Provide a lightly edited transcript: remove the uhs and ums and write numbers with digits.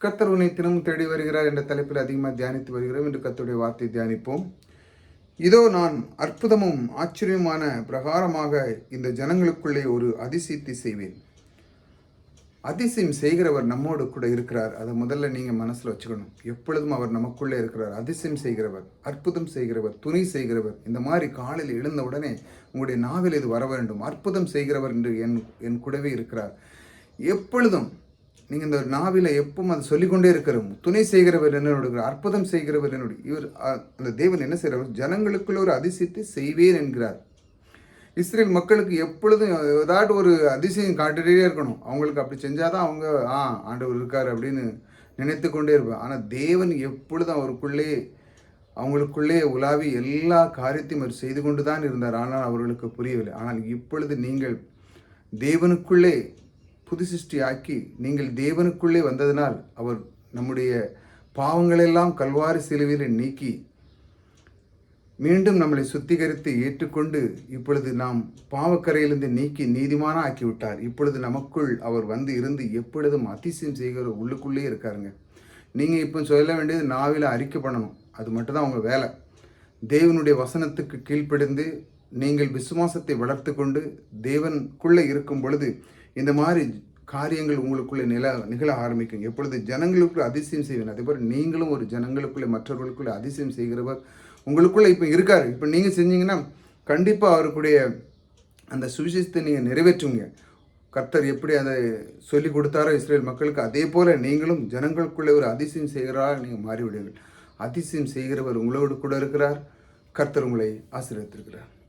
கர்த்தர் உன்னை தினமும் தேடி வருகிறார் என்ற தலைப்பில் அதிகமாக தியானித்து வருகிறோம். இன்று கர்த்தருடைய வார்த்தை தியானிப்போம். இதோ நான் அற்புதமும் ஆச்சரியமான பிரகாரமாக இந்த ஜனங்களுக்குள்ளே ஒரு அதிசயத்தை செய்வேன். அதிசயம் செய்கிறவர் நம்மோடு கூட இருக்கிறார். அதை முதல்ல நீங்கள் மனசில் வச்சுக்கணும். எப்பொழுதும் அவர் நமக்குள்ளே இருக்கிறார். அதிசயம் செய்கிறவர், அற்புதம் செய்கிறவர், துணி செய்கிறவர். இந்த மாதிரி காலையில் எழுந்த உடனே உங்களுடைய நாவில் இது வர வேண்டும். அற்புதம் செய்கிறவர் என்று என் கூடவே இருக்கிறார். எப்பொழுதும் நீங்கள் இந்த நாவில் எப்பவும் அதை சொல்லிக்கொண்டே இருக்கிறோம். துணை செய்கிறவர் என்னோட, அற்புதம் செய்கிறவர் என்னோட. இவர் அந்த தேவன் என்ன செய்கிறவர்? ஜனங்களுக்குள்ள ஒரு அதிசயத்தை செய்வேன் என்கிறார். இஸ்ரேல் மக்களுக்கு எப்பொழுதும் ஏதாவது ஒரு அதிசயம் காட்டுகிட்டே இருக்கணும். அவங்களுக்கு அப்படி செஞ்சாதான் அவங்க ஆண்டவர் இருக்கார் அப்படின்னு நினைத்து கொண்டே இருப்பார். ஆனால் தேவன் எப்பொழுதும் அவங்களுக்குள்ளே உலாவி எல்லா காரியத்தையும் அவர் செய்து கொண்டு தான் இருந்தார். ஆனால் அவர்களுக்கு புரியவில்லை. ஆனால் இப்பொழுது நீங்கள் தேவனுக்குள்ளே புது சிருஷ்டி ஆக்கி நீங்கள் தேவனுக்குள்ளே வந்ததினால் அவர் நம்முடைய பாவங்களெல்லாம் கல்வாரி சிலுவையில் நீக்கி மீண்டும் நம்மளை சுத்திகரித்து ஏற்றுக்கொண்டு இப்பொழுது நாம் பாவக்கரையிலிருந்து நீக்கி நீதிமான ஆக்கிவிட்டார். இப்பொழுது நமக்குள் அவர் வந்து இருந்து எப்பொழுதும் அதிசயம் செய்கிற உள்ளுக்குள்ளே இருக்காருங்க. நீங்கள் இப்போ சொல்ல வேண்டியது நாவில் அறிக்கை பண்ணணும். அது மட்டும்தான் உங்கள் வேலை. தேவனுடைய வசனத்துக்கு கீழ்ப்படிந்து நீங்கள் விசுவாசத்தை வளர்த்து கொண்டு தேவனுக்குள்ளே இருக்கும் பொழுது இந்த மாதிரி காரியங்கள் உங்களுக்குள்ளே நிகழ ஆரம்பிக்கும். எப்பொழுது ஜனங்களுக்குள்ளே அதிசயம் செய்வேன், அதே போல் நீங்களும் ஒரு ஜனங்களுக்குள்ளே மற்றவர்களுக்குள்ளே அதிசயம் செய்கிறவர் உங்களுக்குள்ளே இப்போ இருக்கார். இப்போ நீங்கள் செஞ்சீங்கன்னா கண்டிப்பாக அவருக்குடைய அந்த சுவிசேஷத்தை நீங்கள் நிறைவேற்றுங்க. கர்த்தர் எப்படி அதை சொல்லி கொடுத்தாரோ இஸ்ரேல் மக்களுக்கு, அதே போல் நீங்களும் ஜனங்களுக்குள்ளே ஒரு அதிசயம் செய்கிறார் நீங்கள் மாறிவிடுவீர்கள். அதிசயம் செய்கிறவர் உங்களோடு கூட இருக்கிறார். கர்த்தர் உங்களை ஆசீர்வதித்திருக்கிறார்.